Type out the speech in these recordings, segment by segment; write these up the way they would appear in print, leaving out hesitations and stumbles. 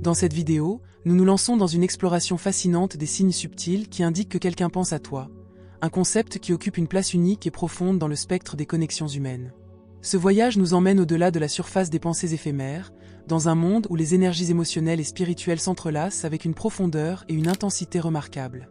Dans cette vidéo, nous nous lançons dans une exploration fascinante des signes subtils qui indiquent que quelqu'un pense à toi, un concept qui occupe une place unique et profonde dans le spectre des connexions humaines. Ce voyage nous emmène au-delà de la surface des pensées éphémères, dans un monde où les énergies émotionnelles et spirituelles s'entrelacent avec une profondeur et une intensité remarquables.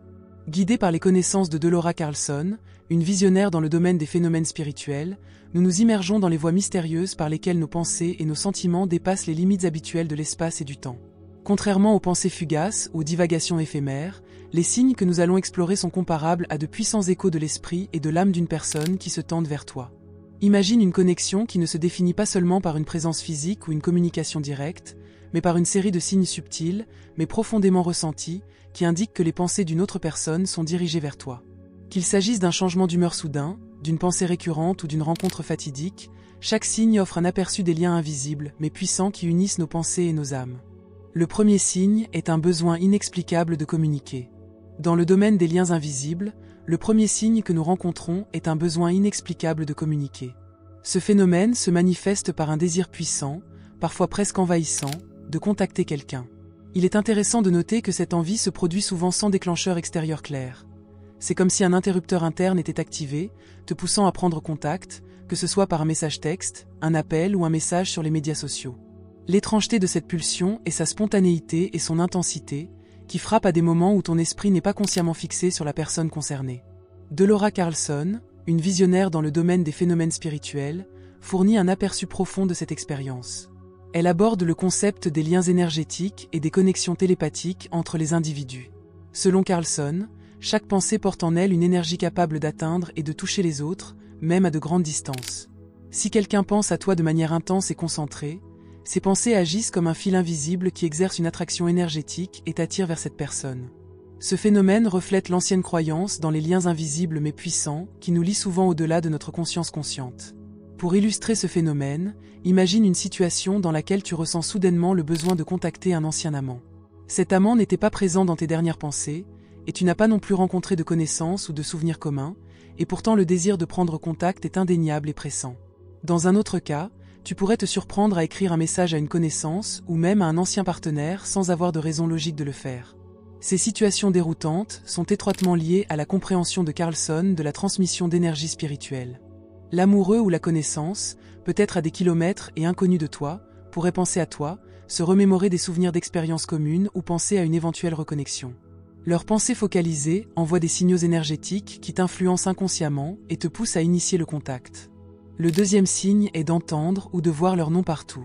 Guidés par les connaissances de Delora Carlson, une visionnaire dans le domaine des phénomènes spirituels, nous nous immergeons dans les voies mystérieuses par lesquelles nos pensées et nos sentiments dépassent les limites habituelles de l'espace et du temps. Contrairement aux pensées fugaces ou aux divagations éphémères, les signes que nous allons explorer sont comparables à de puissants échos de l'esprit et de l'âme d'une personne qui se tendent vers toi. Imagine une connexion qui ne se définit pas seulement par une présence physique ou une communication directe, mais par une série de signes subtils, mais profondément ressentis, qui indiquent que les pensées d'une autre personne sont dirigées vers toi. Qu'il s'agisse d'un changement d'humeur soudain, d'une pensée récurrente ou d'une rencontre fatidique, chaque signe offre un aperçu des liens invisibles mais puissants qui unissent nos pensées et nos âmes. Le premier signe est un besoin inexplicable de communiquer. Dans le domaine des liens invisibles, le premier signe que nous rencontrons est un besoin inexplicable de communiquer. Ce phénomène se manifeste par un désir puissant, parfois presque envahissant, de contacter quelqu'un. Il est intéressant de noter que cette envie se produit souvent sans déclencheur extérieur clair. C'est comme si un interrupteur interne était activé, te poussant à prendre contact, que ce soit par un message texte, un appel ou un message sur les médias sociaux. L'étrangeté de cette pulsion est sa spontanéité et son intensité, qui frappent à des moments où ton esprit n'est pas consciemment fixé sur la personne concernée. Delora Carlson, une visionnaire dans le domaine des phénomènes spirituels, fournit un aperçu profond de cette expérience. Elle aborde le concept des liens énergétiques et des connexions télépathiques entre les individus. Selon Carlson, chaque pensée porte en elle une énergie capable d'atteindre et de toucher les autres, même à de grandes distances. Si quelqu'un pense à toi de manière intense et concentrée, ces pensées agissent comme un fil invisible qui exerce une attraction énergétique et t'attire vers cette personne. Ce phénomène reflète l'ancienne croyance dans les liens invisibles mais puissants qui nous lient souvent au-delà de notre conscience consciente. Pour illustrer ce phénomène, imagine une situation dans laquelle tu ressens soudainement le besoin de contacter un ancien amant. Cet amant n'était pas présent dans tes dernières pensées, et tu n'as pas non plus rencontré de connaissances ou de souvenirs communs, et pourtant le désir de prendre contact est indéniable et pressant. Dans un autre cas, tu pourrais te surprendre à écrire un message à une connaissance ou même à un ancien partenaire sans avoir de raison logique de le faire. Ces situations déroutantes sont étroitement liées à la compréhension de Carlson de la transmission d'énergie spirituelle. L'amoureux ou la connaissance, peut-être à des kilomètres et inconnu de toi, pourrait penser à toi, se remémorer des souvenirs d'expériences communes ou penser à une éventuelle reconnexion. Leurs pensées focalisées envoient des signaux énergétiques qui t'influencent inconsciemment et te poussent à initier le contact. Le deuxième signe est d'entendre ou de voir leur nom partout.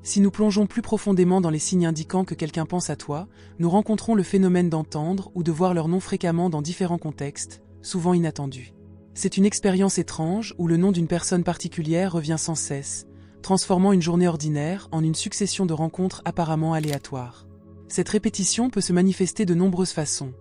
Si nous plongeons plus profondément dans les signes indiquant que quelqu'un pense à toi, nous rencontrons le phénomène d'entendre ou de voir leur nom fréquemment dans différents contextes, souvent inattendus. C'est une expérience étrange où le nom d'une personne particulière revient sans cesse, transformant une journée ordinaire en une succession de rencontres apparemment aléatoires. Cette répétition peut se manifester de nombreuses façons.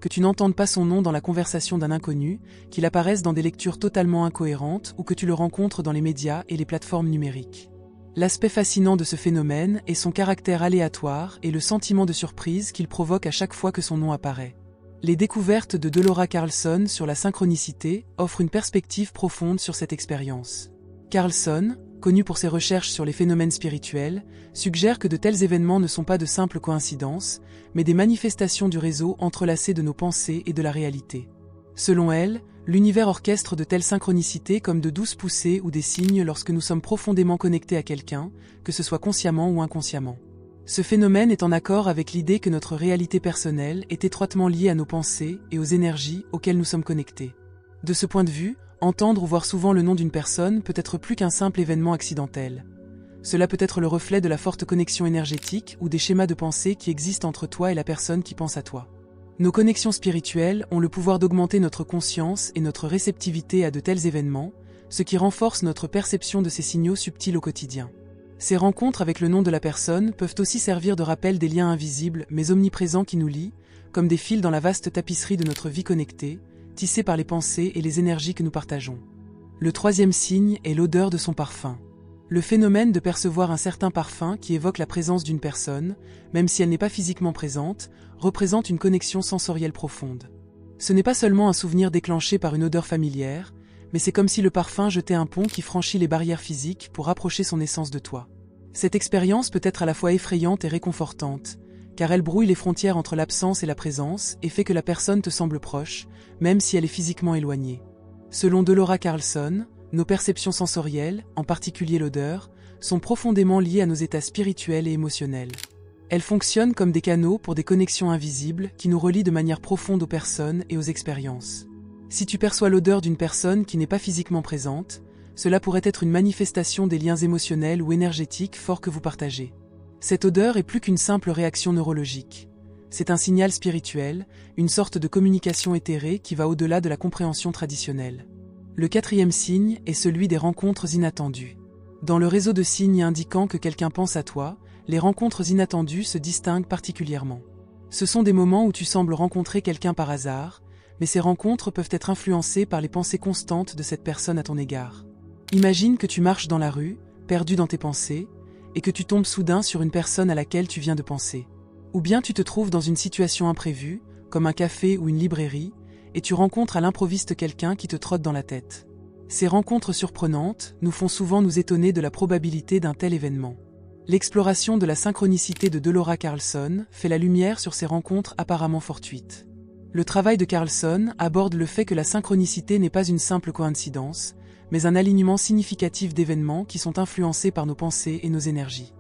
Que tu n'entendes pas son nom dans la conversation d'un inconnu, qu'il apparaisse dans des lectures totalement incohérentes ou que tu le rencontres dans les médias et les plateformes numériques. L'aspect fascinant de ce phénomène est son caractère aléatoire et le sentiment de surprise qu'il provoque à chaque fois que son nom apparaît. Les découvertes de Delora Carlson sur la synchronicité offrent une perspective profonde sur cette expérience. Carlson, connu pour ses recherches sur les phénomènes spirituels, suggère que de tels événements ne sont pas de simples coïncidences, mais des manifestations du réseau entrelacé de nos pensées et de la réalité. Selon elle, l'univers orchestre de telles synchronicités comme de douces poussées ou des signes lorsque nous sommes profondément connectés à quelqu'un, que ce soit consciemment ou inconsciemment. Ce phénomène est en accord avec l'idée que notre réalité personnelle est étroitement liée à nos pensées et aux énergies auxquelles nous sommes connectés. De ce point de vue, entendre ou voir souvent le nom d'une personne peut être plus qu'un simple événement accidentel. Cela peut être le reflet de la forte connexion énergétique ou des schémas de pensée qui existent entre toi et la personne qui pense à toi. Nos connexions spirituelles ont le pouvoir d'augmenter notre conscience et notre réceptivité à de tels événements, ce qui renforce notre perception de ces signaux subtils au quotidien. Ces rencontres avec le nom de la personne peuvent aussi servir de rappel des liens invisibles mais omniprésents qui nous lient, comme des fils dans la vaste tapisserie de notre vie connectée, tissés par les pensées et les énergies que nous partageons. Le troisième signe est l'odeur de son parfum. Le phénomène de percevoir un certain parfum qui évoque la présence d'une personne, même si elle n'est pas physiquement présente, représente une connexion sensorielle profonde. Ce n'est pas seulement un souvenir déclenché par une odeur familière, mais c'est comme si le parfum jetait un pont qui franchit les barrières physiques pour rapprocher son essence de toi. Cette expérience peut être à la fois effrayante et réconfortante, car elle brouille les frontières entre l'absence et la présence et fait que la personne te semble proche, même si elle est physiquement éloignée. Selon Delora Carlson, nos perceptions sensorielles, en particulier l'odeur, sont profondément liées à nos états spirituels et émotionnels. Elles fonctionnent comme des canaux pour des connexions invisibles qui nous relient de manière profonde aux personnes et aux expériences. Si tu perçois l'odeur d'une personne qui n'est pas physiquement présente, cela pourrait être une manifestation des liens émotionnels ou énergétiques forts que vous partagez. Cette odeur est plus qu'une simple réaction neurologique. C'est un signal spirituel, une sorte de communication éthérée qui va au-delà de la compréhension traditionnelle. Le quatrième signe est celui des rencontres inattendues. Dans le réseau de signes indiquant que quelqu'un pense à toi, les rencontres inattendues se distinguent particulièrement. Ce sont des moments où tu sembles rencontrer quelqu'un par hasard, mais ces rencontres peuvent être influencées par les pensées constantes de cette personne à ton égard. Imagine que tu marches dans la rue, perdu dans tes pensées, et que tu tombes soudain sur une personne à laquelle tu viens de penser. Ou bien tu te trouves dans une situation imprévue, comme un café ou une librairie, et tu rencontres à l'improviste quelqu'un qui te trotte dans la tête. Ces rencontres surprenantes nous font souvent nous étonner de la probabilité d'un tel événement. L'exploration de la synchronicité de Delora Carlson fait la lumière sur ces rencontres apparemment fortuites. Le travail de Carlson aborde le fait que la synchronicité n'est pas une simple coïncidence, mais un alignement significatif d'événements qui sont influencés par nos pensées et nos énergies.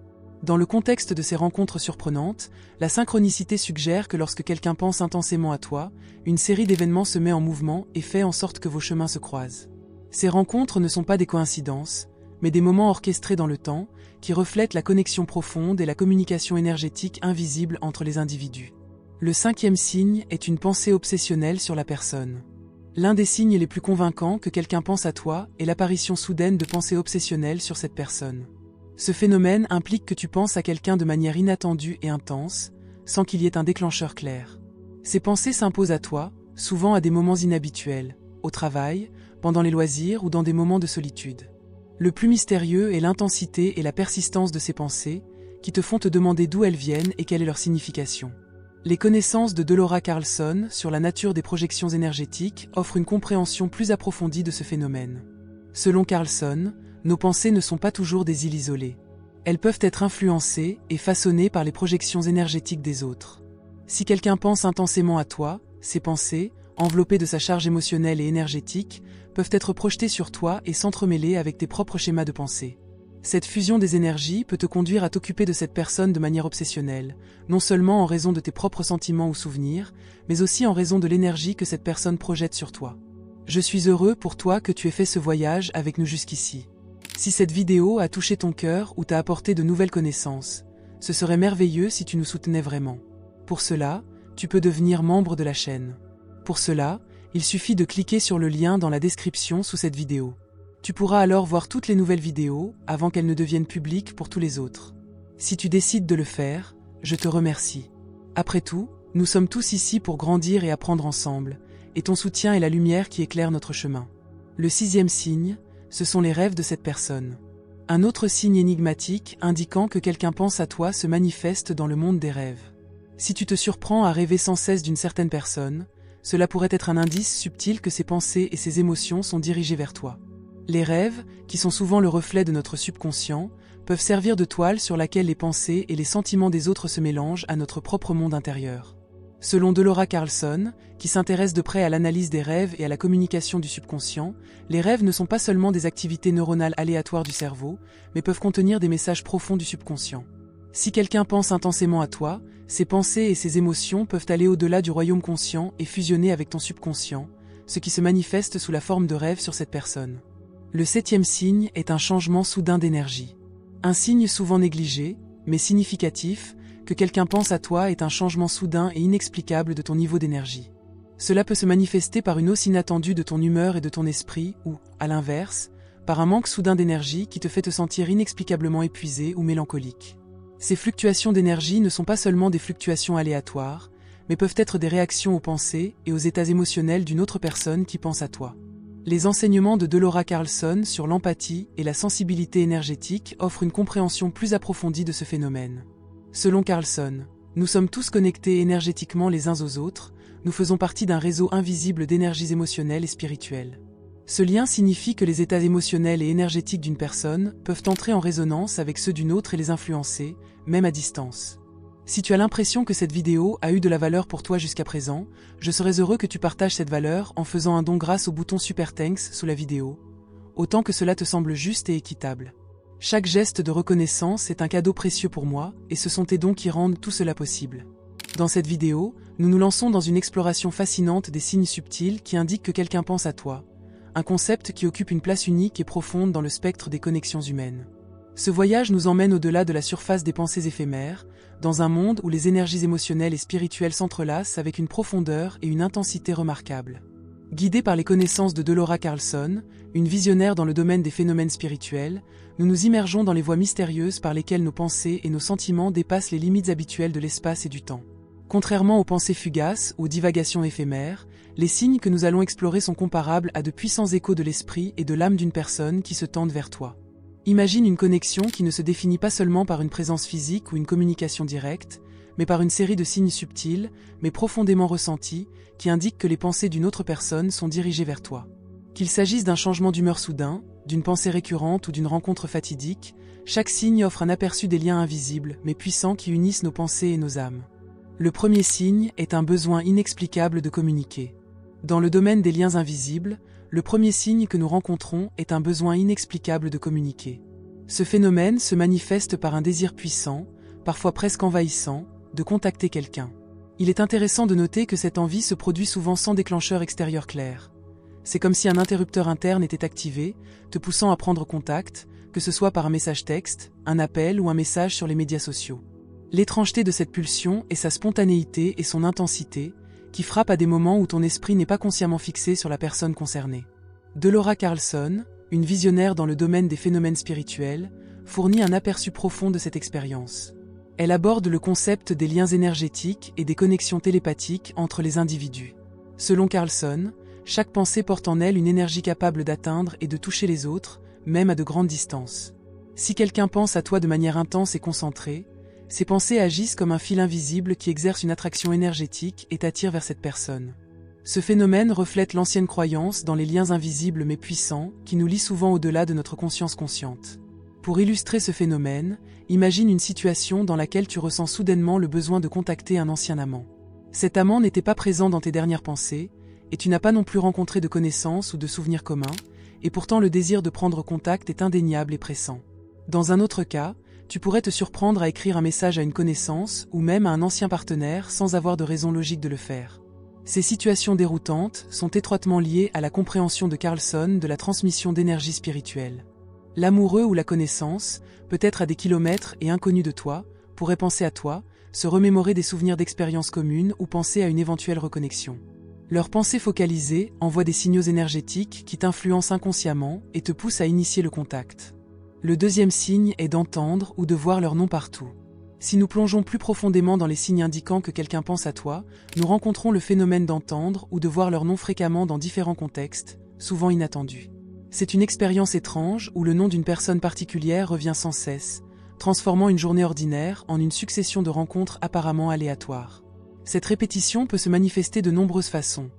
Dans le contexte de ces rencontres surprenantes, la synchronicité suggère que lorsque quelqu'un pense intensément à toi, une série d'événements se met en mouvement et fait en sorte que vos chemins se croisent. Ces rencontres ne sont pas des coïncidences, mais des moments orchestrés dans le temps, qui reflètent la connexion profonde et la communication énergétique invisible entre les individus. Le cinquième signe est une pensée obsessionnelle sur la personne. L'un des signes les plus convaincants que quelqu'un pense à toi est l'apparition soudaine de pensées obsessionnelles sur cette personne. Ce phénomène implique que tu penses à quelqu'un de manière inattendue et intense, sans qu'il y ait un déclencheur clair. Ces pensées s'imposent à toi, souvent à des moments inhabituels, au travail, pendant les loisirs ou dans des moments de solitude. Le plus mystérieux est l'intensité et la persistance de ces pensées, qui te font te demander d'où elles viennent et quelle est leur signification. Les connaissances de Delora Carlson sur la nature des projections énergétiques offrent une compréhension plus approfondie de ce phénomène. Selon Carlson, nos pensées ne sont pas toujours des îles isolées. Elles peuvent être influencées et façonnées par les projections énergétiques des autres. Si quelqu'un pense intensément à toi, ses pensées, enveloppées de sa charge émotionnelle et énergétique, peuvent être projetées sur toi et s'entremêler avec tes propres schémas de pensée. Cette fusion des énergies peut te conduire à t'occuper de cette personne de manière obsessionnelle, non seulement en raison de tes propres sentiments ou souvenirs, mais aussi en raison de l'énergie que cette personne projette sur toi. Je suis heureux pour toi que tu aies fait ce voyage avec nous jusqu'ici. Si cette vidéo a touché ton cœur ou t'a apporté de nouvelles connaissances, ce serait merveilleux si tu nous soutenais vraiment. Pour cela, tu peux devenir membre de la chaîne. Pour cela, il suffit de cliquer sur le lien dans la description sous cette vidéo. Tu pourras alors voir toutes les nouvelles vidéos avant qu'elles ne deviennent publiques pour tous les autres. Si tu décides de le faire, je te remercie. Après tout, nous sommes tous ici pour grandir et apprendre ensemble, et ton soutien est la lumière qui éclaire notre chemin. Le sixième signe, ce sont les rêves de cette personne. Un autre signe énigmatique indiquant que quelqu'un pense à toi se manifeste dans le monde des rêves. Si tu te surprends à rêver sans cesse d'une certaine personne, cela pourrait être un indice subtil que ses pensées et ses émotions sont dirigées vers toi. Les rêves, qui sont souvent le reflet de notre subconscient, peuvent servir de toile sur laquelle les pensées et les sentiments des autres se mélangent à notre propre monde intérieur. Selon Delora Carlson, qui s'intéresse de près à l'analyse des rêves et à la communication du subconscient, les rêves ne sont pas seulement des activités neuronales aléatoires du cerveau, mais peuvent contenir des messages profonds du subconscient. Si quelqu'un pense intensément à toi, ses pensées et ses émotions peuvent aller au-delà du royaume conscient et fusionner avec ton subconscient, ce qui se manifeste sous la forme de rêves sur cette personne. Le septième signe est un changement soudain d'énergie. Un signe souvent négligé, mais significatif, que quelqu'un pense à toi est un changement soudain et inexplicable de ton niveau d'énergie. Cela peut se manifester par une hausse inattendue de ton humeur et de ton esprit ou, à l'inverse, par un manque soudain d'énergie qui te fait te sentir inexplicablement épuisé ou mélancolique. Ces fluctuations d'énergie ne sont pas seulement des fluctuations aléatoires, mais peuvent être des réactions aux pensées et aux états émotionnels d'une autre personne qui pense à toi. Les enseignements de Delora Carlson sur l'empathie et la sensibilité énergétique offrent une compréhension plus approfondie de ce phénomène. Selon Carlson, nous sommes tous connectés énergétiquement les uns aux autres, nous faisons partie d'un réseau invisible d'énergies émotionnelles et spirituelles. Ce lien signifie que les états émotionnels et énergétiques d'une personne peuvent entrer en résonance avec ceux d'une autre et les influencer, même à distance. Si tu as l'impression que cette vidéo a eu de la valeur pour toi jusqu'à présent, je serais heureux que tu partages cette valeur en faisant un don grâce au bouton Super Thanks sous la vidéo, autant que cela te semble juste et équitable. Chaque geste de reconnaissance est un cadeau précieux pour moi, et ce sont tes dons qui rendent tout cela possible. Dans cette vidéo, nous nous lançons dans une exploration fascinante des signes subtils qui indiquent que quelqu'un pense à toi, un concept qui occupe une place unique et profonde dans le spectre des connexions humaines. Ce voyage nous emmène au-delà de la surface des pensées éphémères, dans un monde où les énergies émotionnelles et spirituelles s'entrelacent avec une profondeur et une intensité remarquables. Guidés par les connaissances de Delora Carlson, une visionnaire dans le domaine des phénomènes spirituels, nous nous immergeons dans les voies mystérieuses par lesquelles nos pensées et nos sentiments dépassent les limites habituelles de l'espace et du temps. Contrairement aux pensées fugaces ou aux divagations éphémères, les signes que nous allons explorer sont comparables à de puissants échos de l'esprit et de l'âme d'une personne qui se tendent vers toi. Imagine une connexion qui ne se définit pas seulement par une présence physique ou une communication directe, mais par une série de signes subtils, mais profondément ressentis, qui indiquent que les pensées d'une autre personne sont dirigées vers toi. Qu'il s'agisse d'un changement d'humeur soudain, d'une pensée récurrente ou d'une rencontre fatidique, chaque signe offre un aperçu des liens invisibles mais puissants qui unissent nos pensées et nos âmes. Le premier signe est un besoin inexplicable de communiquer. Dans le domaine des liens invisibles, le premier signe que nous rencontrons est un besoin inexplicable de communiquer. Ce phénomène se manifeste par un désir puissant, parfois presque envahissant, de contacter quelqu'un. Il est intéressant de noter que cette envie se produit souvent sans déclencheur extérieur clair. C'est comme si un interrupteur interne était activé, te poussant à prendre contact, que ce soit par un message texte, un appel ou un message sur les médias sociaux. L'étrangeté de cette pulsion est sa spontanéité et son intensité, qui frappe à des moments où ton esprit n'est pas consciemment fixé sur la personne concernée. Delora Carlson, une visionnaire dans le domaine des phénomènes spirituels, fournit un aperçu profond de cette expérience. Elle aborde le concept des liens énergétiques et des connexions télépathiques entre les individus. Selon Carlson, chaque pensée porte en elle une énergie capable d'atteindre et de toucher les autres, même à de grandes distances. Si quelqu'un pense à toi de manière intense et concentrée, ces pensées agissent comme un fil invisible qui exerce une attraction énergétique et t'attire vers cette personne. Ce phénomène reflète l'ancienne croyance dans les liens invisibles mais puissants qui nous lient souvent au-delà de notre conscience consciente. Pour illustrer ce phénomène, imagine une situation dans laquelle tu ressens soudainement le besoin de contacter un ancien amant. Cet amant n'était pas présent dans tes dernières pensées, et tu n'as pas non plus rencontré de connaissances ou de souvenirs communs, et pourtant le désir de prendre contact est indéniable et pressant. Dans un autre cas, tu pourrais te surprendre à écrire un message à une connaissance ou même à un ancien partenaire sans avoir de raison logique de le faire. Ces situations déroutantes sont étroitement liées à la compréhension de Carlson de la transmission d'énergie spirituelle. L'amoureux ou la connaissance, peut-être à des kilomètres et inconnu de toi, pourrait penser à toi, se remémorer des souvenirs d'expériences communes ou penser à une éventuelle reconnexion. Leurs pensées focalisées envoient des signaux énergétiques qui t'influencent inconsciemment et te poussent à initier le contact. Le deuxième signe est d'entendre ou de voir leur nom partout. Si nous plongeons plus profondément dans les signes indiquant que quelqu'un pense à toi, nous rencontrons le phénomène d'entendre ou de voir leur nom fréquemment dans différents contextes, souvent inattendus. C'est une expérience étrange où le nom d'une personne particulière revient sans cesse, transformant une journée ordinaire en une succession de rencontres apparemment aléatoires. Cette répétition peut se manifester de nombreuses façons.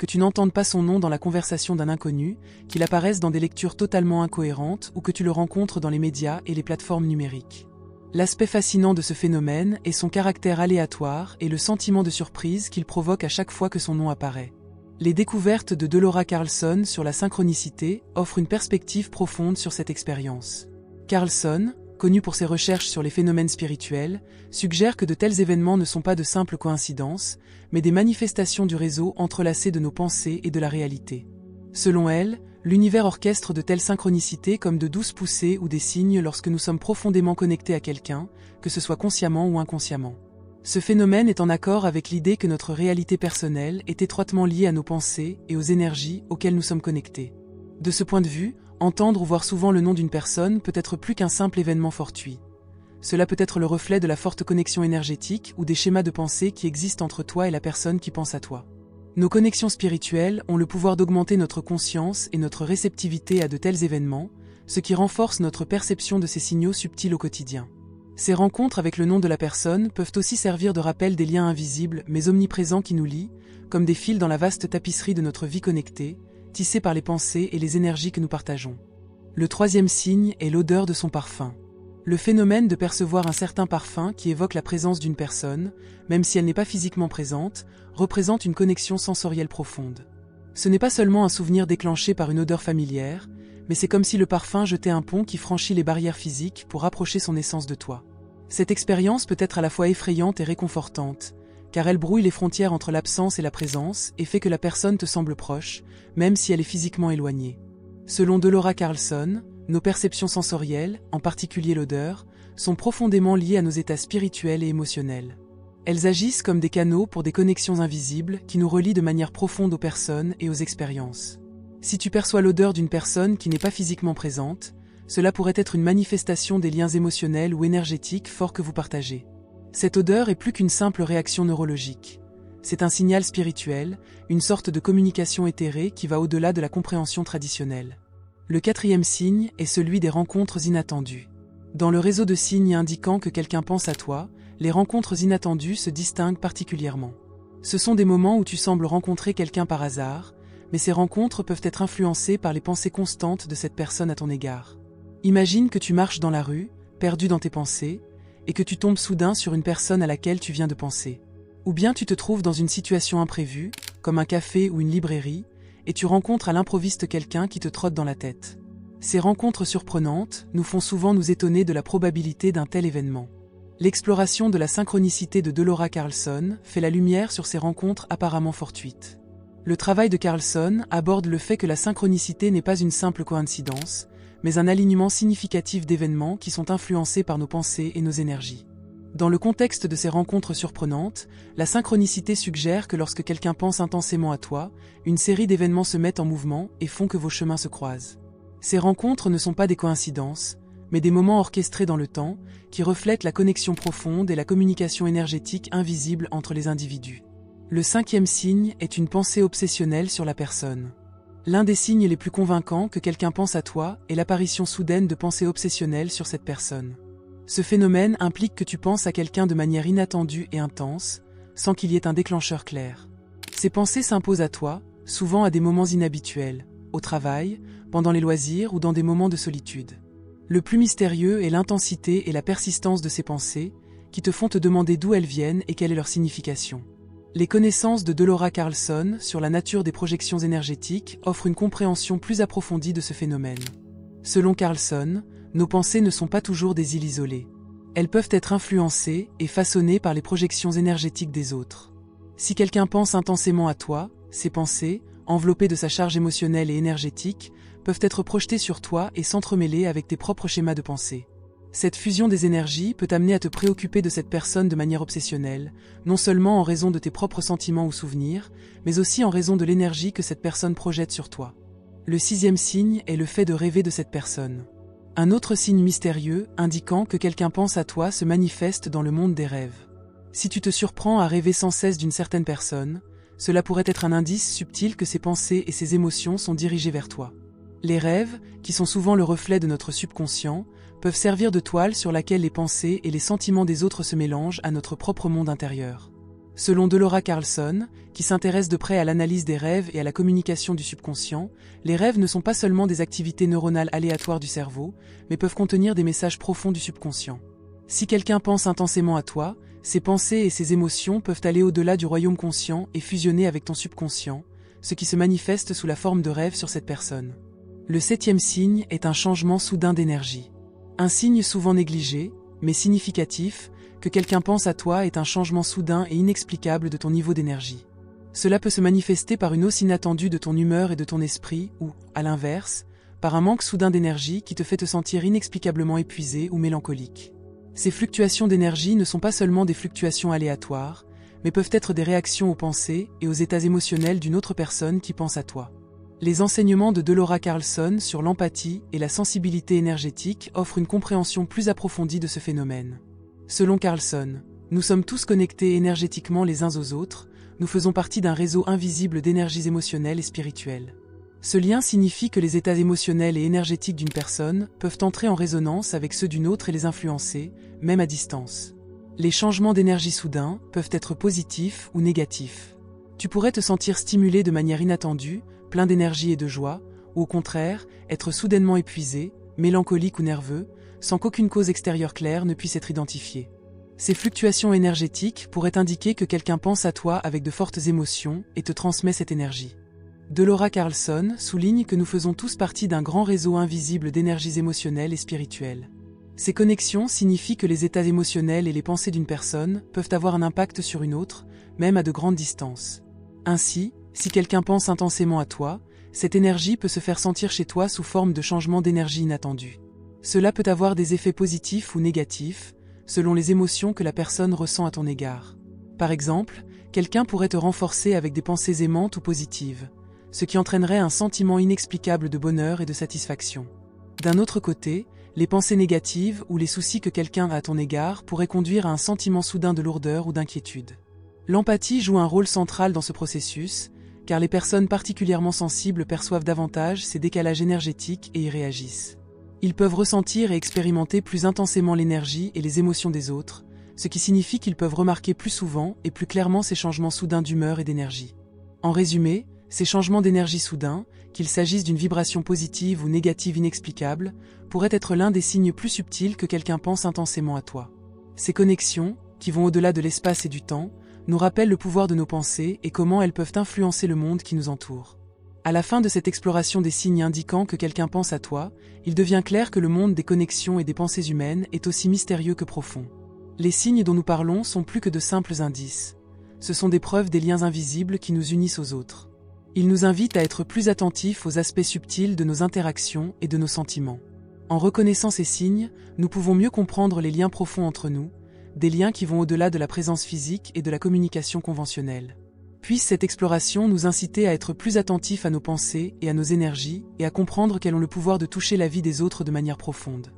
Que tu n'entendes pas son nom dans la conversation d'un inconnu, qu'il apparaisse dans des lectures totalement incohérentes ou que tu le rencontres dans les médias et les plateformes numériques. L'aspect fascinant de ce phénomène est son caractère aléatoire et le sentiment de surprise qu'il provoque à chaque fois que son nom apparaît. Les découvertes de Delora Carlson sur la synchronicité offrent une perspective profonde sur cette expérience. Carlson, connu pour ses recherches sur les phénomènes spirituels, suggère que de tels événements ne sont pas de simples coïncidences, mais des manifestations du réseau entrelacé de nos pensées et de la réalité. Selon elle, l'univers orchestre de telles synchronicités comme de douces poussées ou des signes lorsque nous sommes profondément connectés à quelqu'un, que ce soit consciemment ou inconsciemment. Ce phénomène est en accord avec l'idée que notre réalité personnelle est étroitement liée à nos pensées et aux énergies auxquelles nous sommes connectés. De ce point de vue, entendre ou voir souvent le nom d'une personne peut être plus qu'un simple événement fortuit. Cela peut être le reflet de la forte connexion énergétique ou des schémas de pensée qui existent entre toi et la personne qui pense à toi. Nos connexions spirituelles ont le pouvoir d'augmenter notre conscience et notre réceptivité à de tels événements, ce qui renforce notre perception de ces signaux subtils au quotidien. Ces rencontres avec le nom de la personne peuvent aussi servir de rappel des liens invisibles mais omniprésents qui nous lient, comme des fils dans la vaste tapisserie de notre vie connectée, tissée par les pensées et les énergies que nous partageons. Le troisième signe est l'odeur de son parfum. Le phénomène de percevoir un certain parfum qui évoque la présence d'une personne, même si elle n'est pas physiquement présente, représente une connexion sensorielle profonde. Ce n'est pas seulement un souvenir déclenché par une odeur familière, mais c'est comme si le parfum jetait un pont qui franchit les barrières physiques pour rapprocher son essence de toi. Cette expérience peut être à la fois effrayante et réconfortante, car elle brouille les frontières entre l'absence et la présence et fait que la personne te semble proche, même si elle est physiquement éloignée. Selon Delora Carlson, nos perceptions sensorielles, en particulier l'odeur, sont profondément liées à nos états spirituels et émotionnels. Elles agissent comme des canaux pour des connexions invisibles qui nous relient de manière profonde aux personnes et aux expériences. Si tu perçois l'odeur d'une personne qui n'est pas physiquement présente, cela pourrait être une manifestation des liens émotionnels ou énergétiques forts que vous partagez. Cette odeur est plus qu'une simple réaction neurologique. C'est un signal spirituel, une sorte de communication éthérée qui va au-delà de la compréhension traditionnelle. Le 4e signe est celui des rencontres inattendues. Dans le réseau de signes indiquant que quelqu'un pense à toi, les rencontres inattendues se distinguent particulièrement. Ce sont des moments où tu sembles rencontrer quelqu'un par hasard, mais ces rencontres peuvent être influencées par les pensées constantes de cette personne à ton égard. Imagine que tu marches dans la rue, perdu dans tes pensées, et que tu tombes soudain sur une personne à laquelle tu viens de penser. Ou bien tu te trouves dans une situation imprévue, comme un café ou une librairie, et tu rencontres à l'improviste quelqu'un qui te trotte dans la tête. Ces rencontres surprenantes nous font souvent nous étonner de la probabilité d'un tel événement. L'exploration de la synchronicité de Delora Carlson fait la lumière sur ces rencontres apparemment fortuites. Le travail de Carlson aborde le fait que la synchronicité n'est pas une simple coïncidence, mais un alignement significatif d'événements qui sont influencés par nos pensées et nos énergies. Dans le contexte de ces rencontres surprenantes, la synchronicité suggère que lorsque quelqu'un pense intensément à toi, une série d'événements se mettent en mouvement et font que vos chemins se croisent. Ces rencontres ne sont pas des coïncidences, mais des moments orchestrés dans le temps, qui reflètent la connexion profonde et la communication énergétique invisible entre les individus. Le 5e signe est une pensée obsessionnelle sur la personne. L'un des signes les plus convaincants que quelqu'un pense à toi est l'apparition soudaine de pensées obsessionnelles sur cette personne. Ce phénomène implique que tu penses à quelqu'un de manière inattendue et intense, sans qu'il y ait un déclencheur clair. Ces pensées s'imposent à toi, souvent à des moments inhabituels, au travail, pendant les loisirs ou dans des moments de solitude. Le plus mystérieux est l'intensité et la persistance de ces pensées, qui te font te demander d'où elles viennent et quelle est leur signification. Les connaissances de Delora Carlson sur la nature des projections énergétiques offrent une compréhension plus approfondie de ce phénomène. Selon Carlson, nos pensées ne sont pas toujours des îles isolées. Elles peuvent être influencées et façonnées par les projections énergétiques des autres. Si quelqu'un pense intensément à toi, ses pensées, enveloppées de sa charge émotionnelle et énergétique, peuvent être projetées sur toi et s'entremêler avec tes propres schémas de pensée. Cette fusion des énergies peut t'amener à te préoccuper de cette personne de manière obsessionnelle, non seulement en raison de tes propres sentiments ou souvenirs, mais aussi en raison de l'énergie que cette personne projette sur toi. Le 6e signe est le fait de rêver de cette personne. Un autre signe mystérieux, indiquant que quelqu'un pense à toi, se manifeste dans le monde des rêves. Si tu te surprends à rêver sans cesse d'une certaine personne, cela pourrait être un indice subtil que ses pensées et ses émotions sont dirigées vers toi. Les rêves, qui sont souvent le reflet de notre subconscient, peuvent servir de toile sur laquelle les pensées et les sentiments des autres se mélangent à notre propre monde intérieur. Selon Delora Carlson, qui s'intéresse de près à l'analyse des rêves et à la communication du subconscient, les rêves ne sont pas seulement des activités neuronales aléatoires du cerveau, mais peuvent contenir des messages profonds du subconscient. Si quelqu'un pense intensément à toi, ses pensées et ses émotions peuvent aller au-delà du royaume conscient et fusionner avec ton subconscient, ce qui se manifeste sous la forme de rêves sur cette personne. Le 7e signe est un changement soudain d'énergie. Un signe souvent négligé, mais significatif, que quelqu'un pense à toi est un changement soudain et inexplicable de ton niveau d'énergie. Cela peut se manifester par une hausse inattendue de ton humeur et de ton esprit ou, à l'inverse, par un manque soudain d'énergie qui te fait te sentir inexplicablement épuisé ou mélancolique. Ces fluctuations d'énergie ne sont pas seulement des fluctuations aléatoires, mais peuvent être des réactions aux pensées et aux états émotionnels d'une autre personne qui pense à toi. Les enseignements de Delora Carlson sur l'empathie et la sensibilité énergétique offrent une compréhension plus approfondie de ce phénomène. Selon Carlson, nous sommes tous connectés énergétiquement les uns aux autres, nous faisons partie d'un réseau invisible d'énergies émotionnelles et spirituelles. Ce lien signifie que les états émotionnels et énergétiques d'une personne peuvent entrer en résonance avec ceux d'une autre et les influencer, même à distance. Les changements d'énergie soudains peuvent être positifs ou négatifs. Tu pourrais te sentir stimulé de manière inattendue, plein d'énergie et de joie, ou au contraire, être soudainement épuisé, mélancolique ou nerveux, sans qu'aucune cause extérieure claire ne puisse être identifiée. Ces fluctuations énergétiques pourraient indiquer que quelqu'un pense à toi avec de fortes émotions et te transmet cette énergie. Delora Carlson souligne que nous faisons tous partie d'un grand réseau invisible d'énergies émotionnelles et spirituelles. Ces connexions signifient que les états émotionnels et les pensées d'une personne peuvent avoir un impact sur une autre, même à de grandes distances. Ainsi, si quelqu'un pense intensément à toi, cette énergie peut se faire sentir chez toi sous forme de changements d'énergie inattendus. Cela peut avoir des effets positifs ou négatifs, selon les émotions que la personne ressent à ton égard. Par exemple, quelqu'un pourrait te renforcer avec des pensées aimantes ou positives, ce qui entraînerait un sentiment inexplicable de bonheur et de satisfaction. D'un autre côté, les pensées négatives ou les soucis que quelqu'un a à ton égard pourraient conduire à un sentiment soudain de lourdeur ou d'inquiétude. L'empathie joue un rôle central dans ce processus, car les personnes particulièrement sensibles perçoivent davantage ces décalages énergétiques et y réagissent. Ils peuvent ressentir et expérimenter plus intensément l'énergie et les émotions des autres, ce qui signifie qu'ils peuvent remarquer plus souvent et plus clairement ces changements soudains d'humeur et d'énergie. En résumé, ces changements d'énergie soudains, qu'il s'agisse d'une vibration positive ou négative inexplicable, pourraient être l'un des signes plus subtils que quelqu'un pense intensément à toi. Ces connexions, qui vont au-delà de l'espace et du temps, nous rappellent le pouvoir de nos pensées et comment elles peuvent influencer le monde qui nous entoure. À la fin de cette exploration des signes indiquant que quelqu'un pense à toi, il devient clair que le monde des connexions et des pensées humaines est aussi mystérieux que profond. Les signes dont nous parlons sont plus que de simples indices. Ce sont des preuves des liens invisibles qui nous unissent aux autres. Ils nous invitent à être plus attentifs aux aspects subtils de nos interactions et de nos sentiments. En reconnaissant ces signes, nous pouvons mieux comprendre les liens profonds entre nous, des liens qui vont au-delà de la présence physique et de la communication conventionnelle. Puisse cette exploration nous inciter à être plus attentifs à nos pensées et à nos énergies et à comprendre qu'elles ont le pouvoir de toucher la vie des autres de manière profonde.